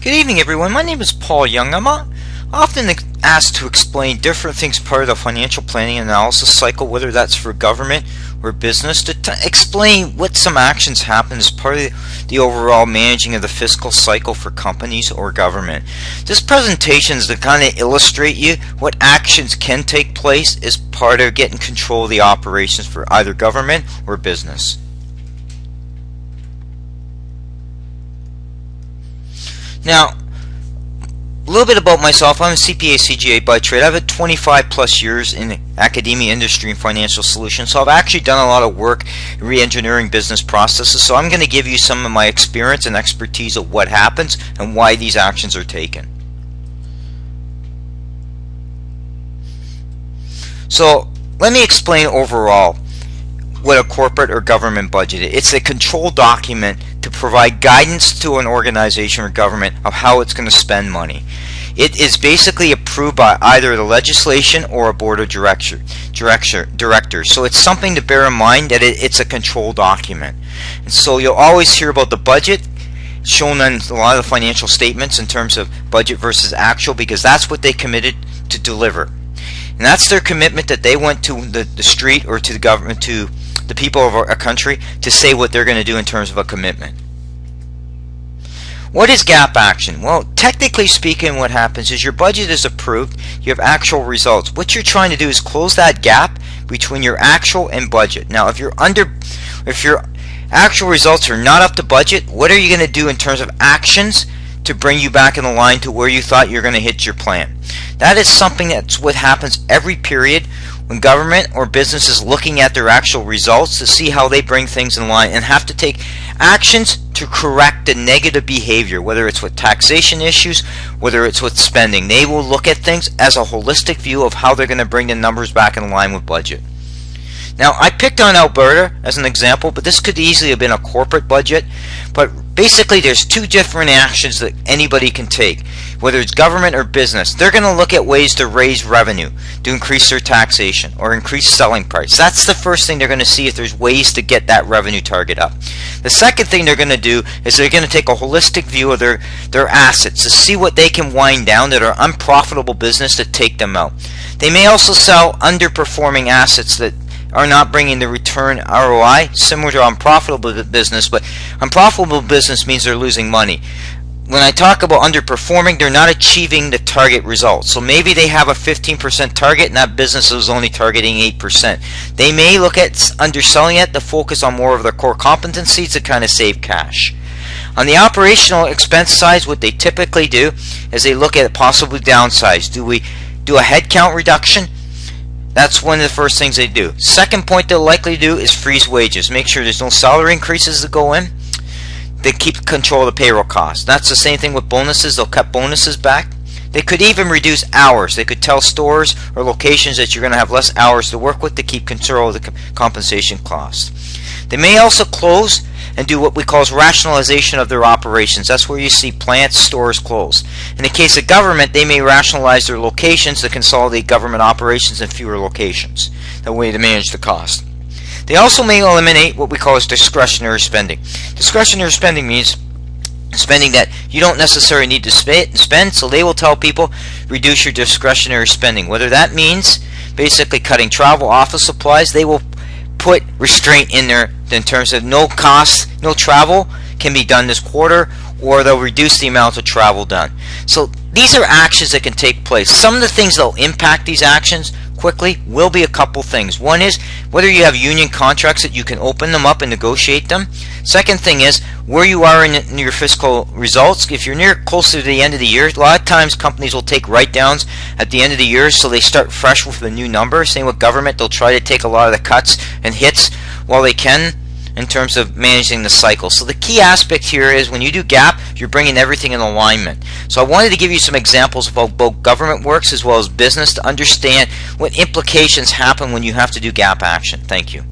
Good evening, everyone. My name is Paul Young. I'm often asked to explain different things part of the financial planning analysis cycle, whether that's for government or business, to explain what some actions happen as part of the overall managing of the fiscal cycle for companies or government. This presentation is to kind of illustrate you what actions can take place as part of getting control of the operations for either government or business. Now, a little bit about myself. I'm a CPA CGA by trade. I've had 25 plus years in academia, industry, and financial solutions. So I've actually done a lot of work re-engineering business processes. So I'm going to give you some of my experience and expertise of what happens and why these actions are taken. So let me explain overall what a corporate or government budget is. It's a control document to provide guidance to an organization or government of how it's going to spend money. It is basically approved by either the legislation or a board of directors. So it's something to bear in mind that it's a control document. And so you'll always hear about the budget shown on a lot of the financial statements in terms of budget versus actual, because that's what they committed to deliver. And that's their commitment that they went to the street or to the government, to the people of a country, to say what they're going to do in terms of a commitment. What is gap action? Well, technically speaking, what happens is your budget is approved, you have actual results. What you're trying to do is close that gap between your actual and budget. Now, if your actual results are not up to budget, what are you going to do in terms of actions to bring you back in the line to where you thought you're going to hit your plan? That is something that's what happens every period when government or business is looking at their actual results to see how they bring things in line and have to take actions to correct the negative behavior, whether it's with taxation issues, whether it's with spending. They will look at things as a holistic view of how they're going to bring the numbers back in line with budget. Now, I picked on Alberta as an example, but this could easily have been a corporate budget. But basically, there's two different actions that anybody can take, whether it's government or business. They're going to look at ways to raise revenue, to increase their taxation, or increase selling price. That's the first thing they're going to see, if there's ways to get that revenue target up. The second thing they're going to do is they're going to take a holistic view of their assets to see what they can wind down that are unprofitable business, to take them out. They may also sell underperforming assets that are not bringing the return ROI, similar to unprofitable business, but unprofitable business means they're losing money. When I talk about underperforming, they're not achieving the target results. So maybe they have a 15% target and that business is only targeting 8%. They may look at underselling it to focus on more of their core competencies to kind of save cash. On the operational expense side, what they typically do is they look at possibly downsize. Do we do a headcount reduction? That's one of the first things they do. Second point they'll likely do is freeze wages. Make sure there's no salary increases that go in. They keep control of the payroll costs. That's the same thing with bonuses. They'll cut bonuses back. They could even reduce hours. They could tell stores or locations that you're going to have less hours to work with to keep control of the compensation costs. They may also close and do what we call rationalization of their operations. That's where you see plants, stores closed. In the case of government, they may rationalize their locations to consolidate government operations in fewer locations. That way to manage the cost. They also may eliminate what we call as discretionary spending. Discretionary spending means spending that you don't necessarily need to spend, so they will tell people reduce your discretionary spending. Whether that means basically cutting travel, office supplies, they will put restraint in there in terms of no cost, no travel can be done this quarter, or they'll reduce the amount of travel done. So these are actions that can take place. Some of the things that will impact these actions quickly will be a couple things. One is whether you have union contracts that you can open them up and negotiate them. Second thing is where you are in your fiscal results. If you're closer to the end of the year, a lot of times companies will take write-downs at the end of the year, so they start fresh with a new number. Same with government. They'll try to take a lot of the cuts and hits while they can in terms of managing the cycle. So the key aspect here is when you do gap, you're bringing everything in alignment. So I wanted to give you some examples of how both government works as well as business to understand what implications happen when you have to do gap action. Thank you.